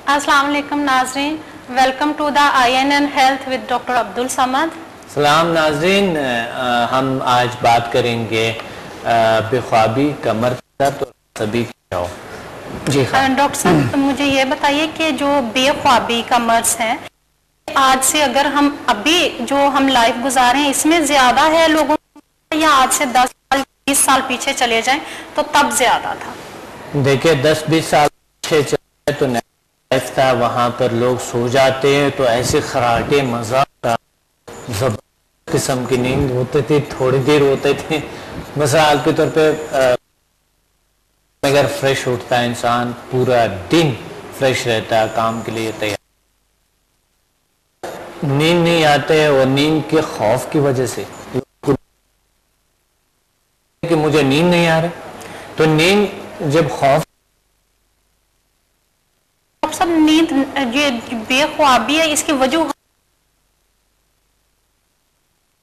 अस्सलाम वालेकुम नाज़रीन, welcome to the INN health with doctor Abdul Samad. सलाम नाज़रीन, हम आज बात करेंगे बेख्वाबी, कमर दर्द और सभी क्या हो। जी डॉक्टर साहब, मुझे ये बताइए कि जो बेख्वाबी का मर्ज है, आज से अगर हम अभी जो हम लाइफ गुजारे हैं इसमें ज्यादा है लोगों, या आज से 10 साल 20 साल पीछे चले जाएं तो तब ज्यादा था? देखिए, 10-20 साल पीछे चले तो लाइफ था, वहाँ पर लोग सो जाते हैं तो ऐसे खराटे मजा था, जबरदस्त किस्म की नींद होती थी, थोड़ी देर होते थे। मिसाल के तौर पे अगर फ्रेश उठता है इंसान, पूरा दिन फ्रेश रहता है, काम के लिए तैयार, नींद नहीं आते और नींद के खौफ की वजह से कि मुझे नींद नहीं आ रही, तो नींद जब खौफ सब नींद ये बेख्वाबी है, इसकी वजह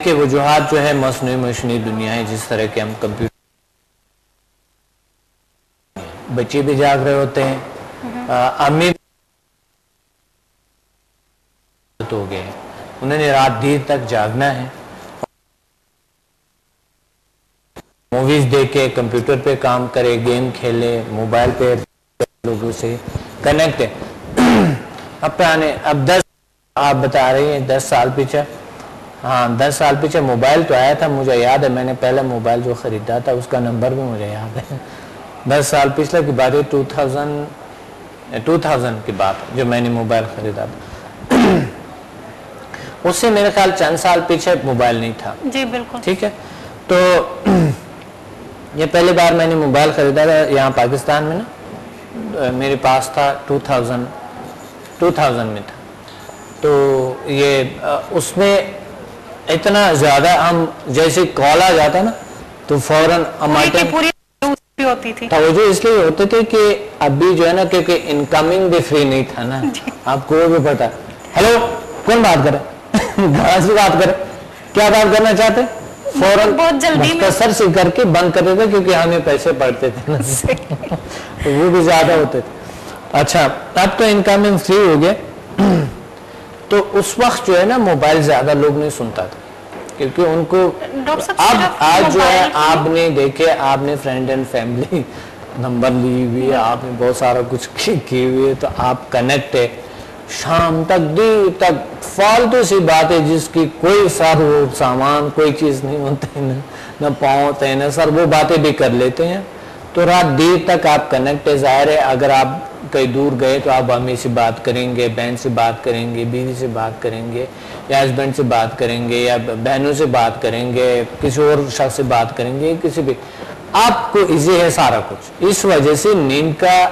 के वजूहात जो है मसनूई दुनिया है, जिस तरह के हम कंप्यूटर, बच्चे भी जाग रहे होते हैं, अम्मी हो गए, उन्होंने रात देर तक जागना है, मूवीज देखे, कंप्यूटर पे काम करे, गेम खेले, मोबाइल पे लोगों से कनेक्ट है। अब 10 आप बता रही हैं 10 साल पीछे, हाँ 10 साल पीछे मोबाइल तो आया था, मुझे याद है, मैंने पहला मोबाइल जो खरीदा था उसका नंबर भी मुझे याद है। 10 साल पिछले की बात है, 2000 की बात जो मैंने मोबाइल खरीदा था। उससे मेरे ख्याल चंद साल पीछे मोबाइल नहीं था। जी बिल्कुल ठीक है, तो ये पहली बार मैंने मोबाइल खरीदा था यहाँ पाकिस्तान में ना, मेरे पास था 2000 में था। तो ये उसमें इतना ज़्यादा, हम जैसे कॉल आ जाता ना तो फौरन पूरी होती थी, तवज्जो इसलिए होते थे कि अभी जो है ना, क्योंकि इनकमिंग भी फ्री नहीं था ना, आपको भी पता। हेलो, कौन बात करे? कहाँ से बात करे, क्या बात करना चाहते? फौरन बहुत जल्दी मुख्तसर से करके बंद कर देते, क्योंकि हमें पैसे पड़ते थे ना तो वो भी ज्यादा होते थे। अच्छा, अब तो इनकमिंग फ्री हो गए। तो उस वक्त जो है ना, मोबाइल ज्यादा लोग नहीं सुनता था, क्योंकि उनको अब आज जो है आपने देखे, आपने फ्रेंड एंड फैमिली नंबर ली हुई है, आपने बहुत सारा कुछ की हुई है, तो आप कनेक्ट है शाम तक देर तक, फालतू सी बात है जिसकी कोई सर वो सामान कोई चीज नहीं होती, न पाँव होते हैं न सर, वो बातें भी कर लेते हैं। तो रात देर तक आप कनेक्ट है। जाहिर है अगर आप कहीं दूर गए तो आप अम्मी से बात करेंगे, बहन से बात करेंगे, बीवी से बात करेंगे, या हस्बैंड से बात करेंगे, या बहनों से बात करेंगे, किसी और शख्स से बात करेंगे, किसी भी, आपको इजी है सारा कुछ। इस वजह से नींद का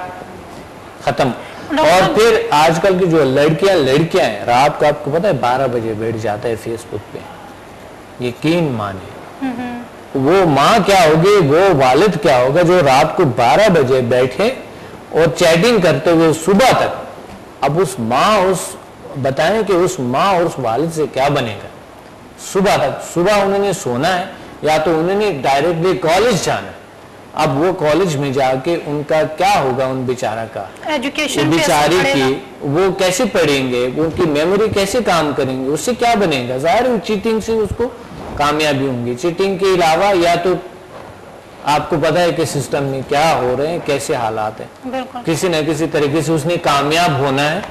खत्म। और फिर आजकल की जो लड़कियां हैं, रात को आपको पता है 12 बजे बैठ जाता है फेसबुक पे, यकीन माने वो माँ क्या होगी, वो वालिद क्या होगा जो रात को 12 बजे बैठे और चैटिंग करते हुए सुबह तक। अब उस माँ, बताएं कि उस माँ और उस वालिद से क्या बनेगा सुबह तक। सुबह उन्होंने सोना है, या तो उन्होंने डायरेक्टली कॉलेज जाना है। अब वो कॉलेज में जाके उनका क्या होगा, उन बेचारा का, एजुकेशन बेचारी की, वो कैसे पढ़ेंगे, उनकी मेमोरी कैसे काम करेंगे, उससे क्या बनेगा? जाहिर चीटिंग से उसको कामयाबी होंगी। चीटिंग के अलावा, या तो आपको पता है कि सिस्टम में क्या हो रहे हैं, कैसे हालात हैं, किसी न किसी तरीके से उसने कामयाब होना है।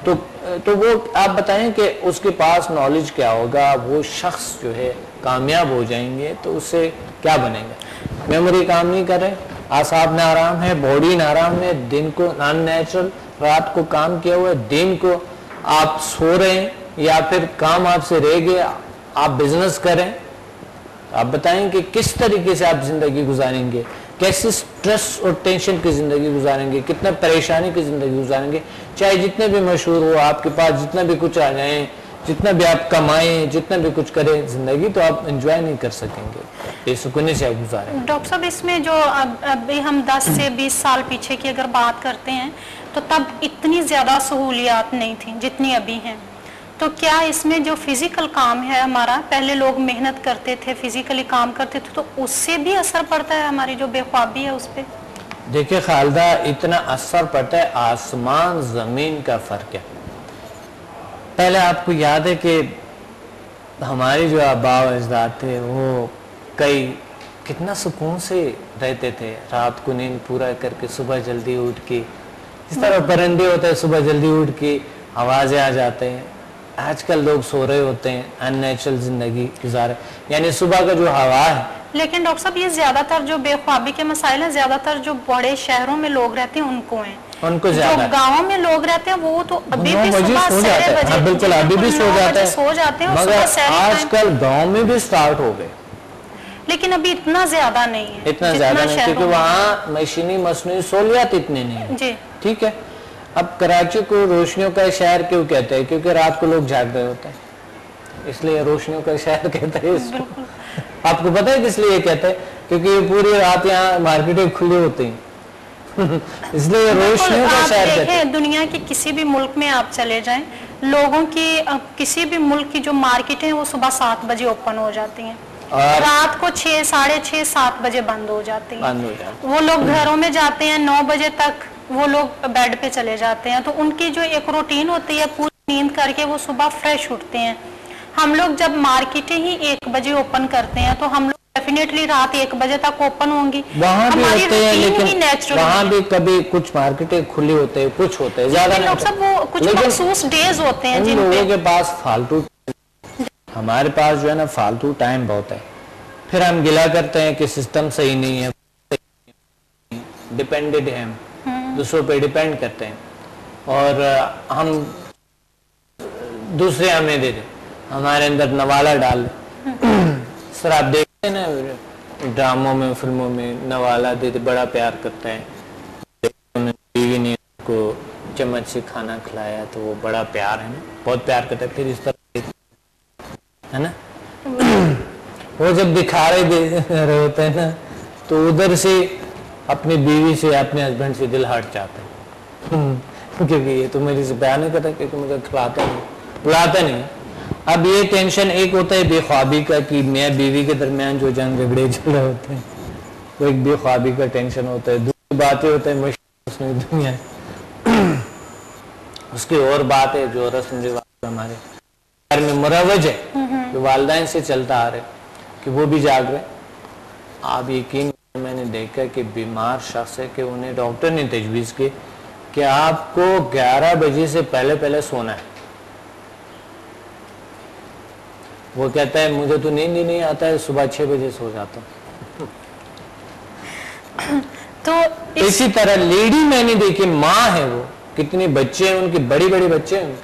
तो वो आप बताएं कि उसके पास नॉलेज क्या होगा, वो शख्स जो है कामयाब हो जाएंगे तो उससे क्या बनेगा? मेमोरी काम नहीं कर रहे, आसाब नाराम है, बॉडी नाराम है, दिन को अननेचुरल, रात को काम किया हुआ है, दिन को आप सो रहे हैं, या फिर काम आपसे रह गया, आप बिजनेस करें। आप बताएं कि किस तरीके से आप जिंदगी गुजारेंगे, कैसे स्ट्रेस और टेंशन की जिंदगी गुजारेंगे, कितना परेशानी की जिंदगी गुजारेंगे। चाहे जितने भी मशहूर हो, आपके पास जितना भी कुछ आ जाए, जितना भी आप कमाएं, जितना भी कुछ करें जिंदगी, तो आप एंजॉय नहीं कर सकेंगे, बेसुकूनी से आप गुजारें। डॉक्टर साहब, इसमें जो अभी हम 10 से 20 साल पीछे की अगर बात करते हैं, तो तब इतनी ज्यादा सहूलियात नहीं थी जितनी अभी हैं। तो क्या इसमें जो फिजिकल काम है हमारा, पहले लोग मेहनत करते थे, फिजिकली काम करते थे, तो उससे भी असर पड़ता है हमारी जो बेख्वाबी है उस पर? देखिए खालदा, इतना असर पड़ता है, आसमान जमीन का फर्क है। पहले आपको याद है कि हमारे जो आबा व अजदाद थे वो कई कितना सुकून से रहते थे, रात को नींद पूरा करके सुबह जल्दी उठ के, इस तरह परिंदे होते हैं सुबह जल्दी उठ के आवाज़ें आ जाते हैं। आजकल लोग सो रहे होते हैं, अननेचुरल जिंदगी गुजारे, यानी सुबह का जो हवा है। लेकिन डॉक्टर साहब ये ज्यादातर जो बेख्वाबी के मसाइल हैं ज्यादातर जो बड़े शहरों में लोग रहते हैं उनको हैं, उनको जो गाँव में लोग रहते हैं वो तो अभी भी सुबह सो जाते हैं। हाँ, बिल्कुल अभी भी सो जाते हैं, मगर आजकल गाँव में भी स्टार्ट हो गए, लेकिन अभी इतना ज्यादा नहीं है, इतना ज्यादा नहीं, क्योंकि वहाँ मशीनी मसनूई सहूलियात इतनी नहीं है जी। ठीक है, अब कराची को रोशनियों का शहर क्यों कहते हैं? क्योंकि रात को लोग जाग रहे होते हैं, इसलिए रोशनियों का शहर कहते हैं इसको। आपको पता है किस लिए कहते हैं? क्योंकि पूरी रात यहाँ मार्केटें खुली होती हैं इसलिए रोशनियों का शहर कहते हैं। दुनिया के किसी भी मुल्क में आप चले जाएं, लोगों की किसी भी मुल्क की जो मार्केट है वो सुबह 7 बजे ओपन हो जाती हैं और रात को 6, साढ़े 6, 7 बजे बंद हो जाती हैं। वो लोग घरों में जाते हैं 9 बजे तक, वो लोग बेड पे चले जाते हैं। तो उनकी जो एक रूटीन होती है पूरी नींद करके वो सुबह फ्रेश उठते हैं। हम लोग जब मार्केटें ही 1 बजे ओपन करते हैं तो हम लोग डेफिनेटली रात 1 बजे तक ओपन होंगी, वहाँ भी होते हैं, लेकिन वहाँ भी कभी कुछ मार्केटें खुली होते हैं, कुछ होते हैं, ज्यादा नहीं। सब वो कुछ मखसूस डेज होते हैं जिन लोगों के पास फालतू, हमारे पास जो है ना फालतू टाइम बहुत है, फिर हम गिला करते हैं कि सिस्टम सही नहीं है, डिपेंडेड है, हम दूसरों पे डिपेंड करते हैं और हम दूसरे हमें दे दे, हमारे अंदर नवाला डाल सर। आप देखते हैं ना ड्रामों में, फिल्मों में नवाला दे दे, बड़ा प्यार करता है, बीवी ने उसको चम्मच से खाना खिलाया तो वो बड़ा प्यार है ना, बहुत प्यार करता है। फिर इस तरह है ना वो जब दिखा रहे होते हैं ना तो उधर से अपनी बीवी से, अपने हस्बैंड से दिल हट जाता है क्योंकि ये तो मेरे से प्यार नहीं करता, क्योंकि मुझे खिलाता नहीं, बुलाता नहीं। अब ये टेंशन एक होता है बेख्वाबी का कि मैं बीवी के दरमियान जो जंग झगड़े चल रहे होते हैं, वो एक बेख्वाबी का टेंशन होता है। दूसरी बातें होता है मुश्किल दुनिया उसकी और बात है जो रस्म रिवाज हमारे घर में मुरवज है, जो वालिदैन से चलता आ रहे कि वो भी जाग रहे। आप यकीन, मैंने देखा कि बीमार शख्स है कि उन्हें डॉक्टर ने तजवीज़ की कि आपको 11 बजे से पहले पहले सोना है। वो कहता है मुझे तो नींद ही नहीं आता है, सुबह 6 बजे सो जाता हूँ। तो इसी तरह लेडी मैंने देखी, माँ है वो, कितने बच्चे हैं उनके, बड़ी बड़ी बच्चे हैं,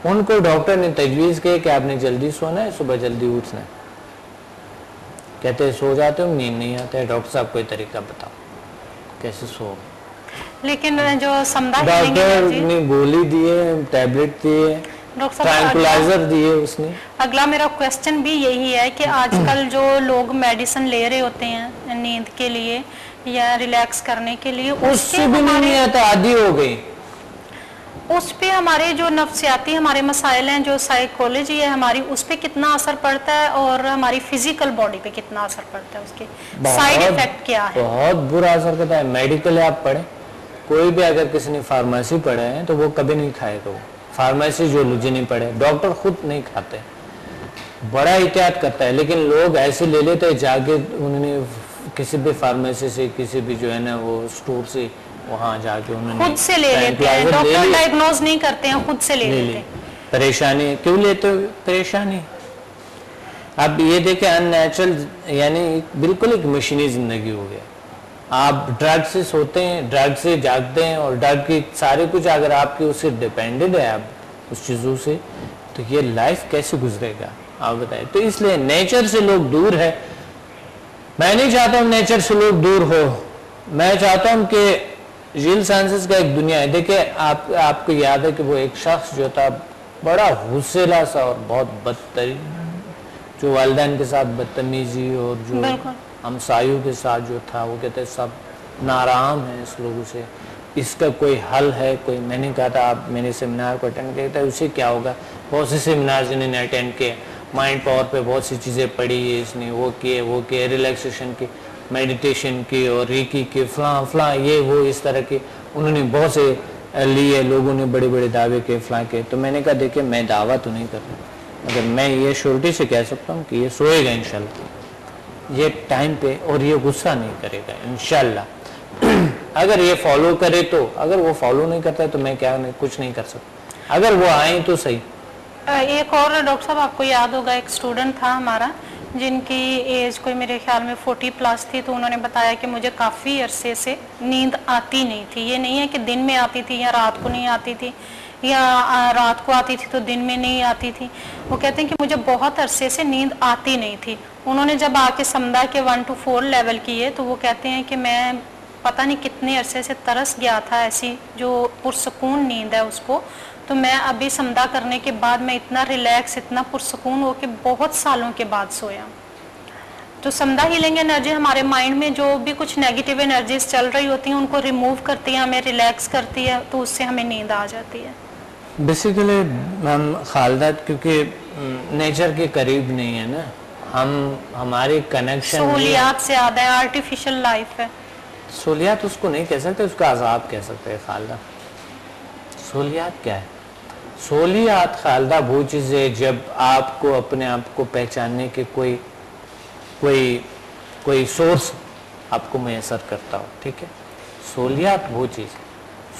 उनको डॉक्टर ने तजवीज़ की कि आपने जल्दी सोना है, सुबह जल्दी उठना है। कहते हैं सो जाते हो, नींद नहीं आता है, डॉक्टर साहब कोई तरीका बताओ कैसे सो। लेकिन जो समझा डॉक्टर ने गोली दिए, टैबलेट दिए, ट्रैंक्विलाइजर दिए उसने। अगला मेरा क्वेश्चन भी यही है कि आजकल जो लोग मेडिसिन ले रहे होते हैं नींद के लिए या रिलैक्स करने के लिए, उससे भी नहीं आता, आदी हो गई। उस पे हमारे जो नफ्सियाती हमारे मसाइल हैं, जो साइकोलॉजी है हमारी, उस पे कितना असर पड़ता है और हमारी फिजिकल बॉडी पे कितना असर पड़ता है, उसके साइड इफेक्ट क्या है? बहुत बुरा असर करता है। मेडिकल आप पढ़े, कोई भी अगर किसी ने फार्मेसी पढ़े हैं तो वो कभी नहीं खाएगा, वो फार्मेसी जो नहीं पढ़े, डॉक्टर खुद नहीं खाते, बड़ा एहतियात करता है। लेकिन लोग ऐसे ले लेते हैं जाके, उन्होंने किसी भी फार्मेसी से, किसी भी जो है ना वो स्टोर से, वहाँ जाके उन्होंने खुद से ले लेते हैं, डॉक्टर डायग्नोज नहीं करते हैं, खुद से ले लेते हैं। परेशानी क्यों लेते हो? परेशानी। अब ये देखें अननेचुरल, यानी बिल्कुल एक मशीनी जिंदगी हो गया। आप ड्रग से सोते हैं, ड्रग से जागते हैं, और ड्रग की सारे कुछ अगर आपके उससे डिपेंडेड है, आप उस चीज़ों से, तो ये लाइफ कैसे गुजरेगा आप बताएं। तो इसलिए नेचर से लोग दूर है। मैं नहीं चाहता हूँ नेचर से लोग दूर हो, मैं चाहता हूँ कि रियल साइंसेस का एक दुनिया है। देखिए आपको याद है कि वो एक शख्स जो था बड़ा हुस्सेला सा और बहुत बदतरीन, जो वालिदैन के साथ बदतमीजी और जो हमसायों के साथ जो था, वो कहते सब नाराम है इस लोगों से, इसका कोई हल है कोई? मैंने कहा था आप मेरे सेमिनार को अटेंड किया था, उससे क्या होगा? बहुत से सेमिनार इन्होंने अटेंड किए, माइंड पावर पे बहुत सी चीज़ें पढ़ी है इसने, वो किए रिलैक्सेशन की। मेडिटेशन की और रेकी के फलां फलां ये वो इस तरह के उन्होंने बहुत से लिए, लोगों ने बड़े बड़े दावे के फलां के। तो मैंने कहा देखिए मैं दावा तो नहीं कर रहा, मगर मैं ये श्योरिटी से कह सकता हूँ कि ये सोएगा इंशाल्लाह, ये टाइम पे, और ये गुस्सा नहीं करेगा इंशाल्लाह। अगर ये फॉलो करे तो, अगर वो फॉलो नहीं करता है तो मैं क्या नहीं, कुछ नहीं कर सकता। अगर वो आए तो सही। एक और डॉक्टर साहब आपको याद होगा, एक स्टूडेंट था हमारा जिनकी एज कोई मेरे ख्याल में 40+ थी, तो उन्होंने बताया कि मुझे काफ़ी अरसे से नींद आती नहीं थी। ये नहीं है कि दिन में आती थी या रात को नहीं आती थी, या रात को आती थी तो दिन में नहीं आती थी। वो कहते हैं कि मुझे बहुत अरसे से नींद आती नहीं थी। उन्होंने जब आके समझा के 1 to 4 लेवल किए, तो वो कहते हैं कि मैं पता नहीं कितने अरसे से तरस गया था ऐसी जो पुरसकून नींद है उसको। तो मैं अभी समझा करने के बाद मैं इतना रिलैक्स, इतना पुरसकून हो के बहुत सालों के बाद सोया। तो समझा हीलिंग एनर्जी हमारे माइंड में जो भी कुछ नेगेटिव एनर्जीज चल रही होती हैं उनको रिमूव करती है, हमें रिलैक्स करती है, तो उससे हमें नींद आ जाती है। बेसिकली हम खालदा क्योंकि नेचर के करीब नहीं है ना, हमारी कनेक्शन सहूलियात से ज़्यादा है, आर्टिफिशियल लाइफ है। सहूलियात उसको नहीं कह सकते, उसका अजाब कह सकते हैं खालदा। सहूलियात क्या है? सहूलियात खालदा वो चीज़ है जब आपको अपने आप को पहचानने के कोई सोर्स आपको मैसर करता हो, ठीक है। सहूलियात वो चीज़,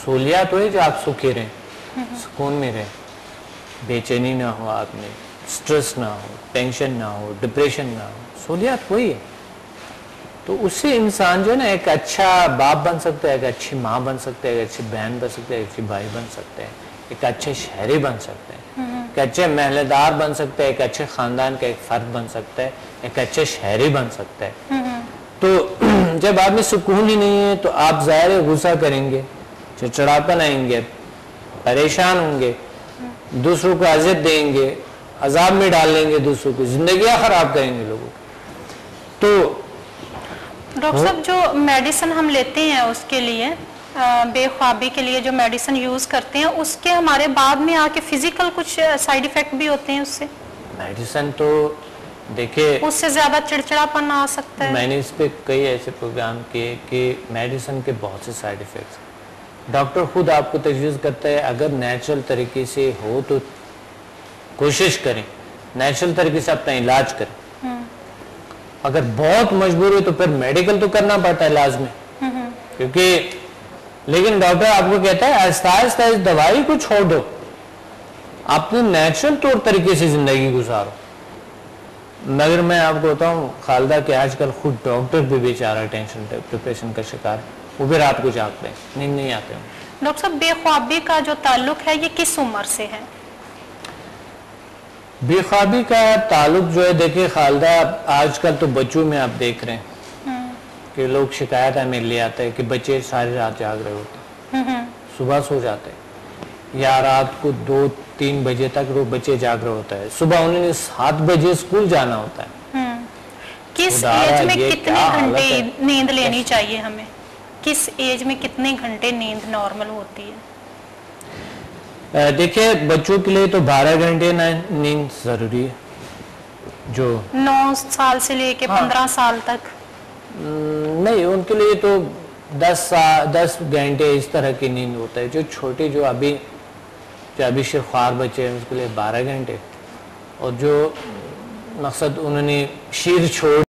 सहूलियात वो जो आप सुखी रहें, सुकून में रहें, बेचैनी ना हो, आप में स्ट्रेस ना हो, टेंशन ना हो, डिप्रेशन ना हो, सहूलियात वही है। तो उससे इंसान जो है ना एक अच्छा बाप बन सकता है, एक अच्छी माँ बन सकता है, एक अच्छी बहन बन सकता है, एक अच्छी भाई बन सकते हैं, एक अच्छे शहरी बन सकते हैं, एक अच्छे महलेदार बन सकते हैं, एक अच्छे खानदान का एक फर्द बन सकता है, एक अच्छे शहरी बन सकता है। तो जब आप में सुकून ही नहीं है तो आप ज़ाहिर गुस्सा करेंगे, चिड़चिड़ापन आएंगे, परेशान होंगे, दूसरों को अज़ियत देंगे, अजाब में डाल लेंगे दूसरों को, जिंदगियां खराब करेंगे लोगों। तो डॉक्टर साहब जो मेडिसिन हम लेते हैं उसके लिए, बेख्वाबी के लिए जो मेडिसिन यूज करते हैं, उसके हमारे बाद में आके फिजिकल कुछ साइड इफेक्ट भी होते हैं उससे? मेडिसिन तो देखिए उससे ज्यादा चिड़चिड़ापन आ सकता है। मैंने इस पे कई ऐसे प्रोग्राम किए कि मेडिसिन के बहुत से साइड इफेक्ट्स। डॉक्टर खुद आपको तजवीज़ करता है अगर नेचुरल तरीके से हो तो कोशिश करें, नेचुरल तरीके से अपना इलाज करें। अगर बहुत मजबूर है तो फिर मेडिकल तो करना पड़ता है इलाज में, क्योंकि लेकिन डॉक्टर आपको कहता है आहिस्ता आहिस्ता इस दवाई को छोड़ दो, अपने नेचुरल तौर तरीके से जिंदगी गुजारो। मगर मैं आपको बताऊं खालदा के आजकल खुद डॉक्टर भी बेचारा टेंशन डिप्रेशन का शिकार है, वो भी रात को जागते हैं, नींद नहीं आते हैं। डॉक्टर साहब बेख्वाबी का जो ताल्लुक है ये किस उम्र से है? बेख्वाबी का ताल्लुक जो है देखिए खालदा आजकल तो बच्चों में आप देख रहे हैं कि लोग शिकायत हमें ले आते हैं कि बच्चे सारी रात जाग रहे होते हैं, सुबह सो जाते हैं, या रात को 2-3 बजे तक वो बच्चे जाग रहे होता है, सुबह उन्हें 7 बजे स्कूल जाना होता है। किस एज में कितने घंटे नींद लेनी चाहिए हमें? किस एज में कितने घंटे नींद नॉर्मल होती है? देखिए बच्चों के लिए तो 12 घंटे नींद जरूरी है, जो 9 साल से लेके 15 साल तक। नहीं, उनके लिए तो 10 घंटे इस तरह की नींद होता है। जो छोटे जो अभी शिरख्वार बच्चे हैं उसके लिए 12 घंटे, और जो मकसद उन्होंने शीर छोड़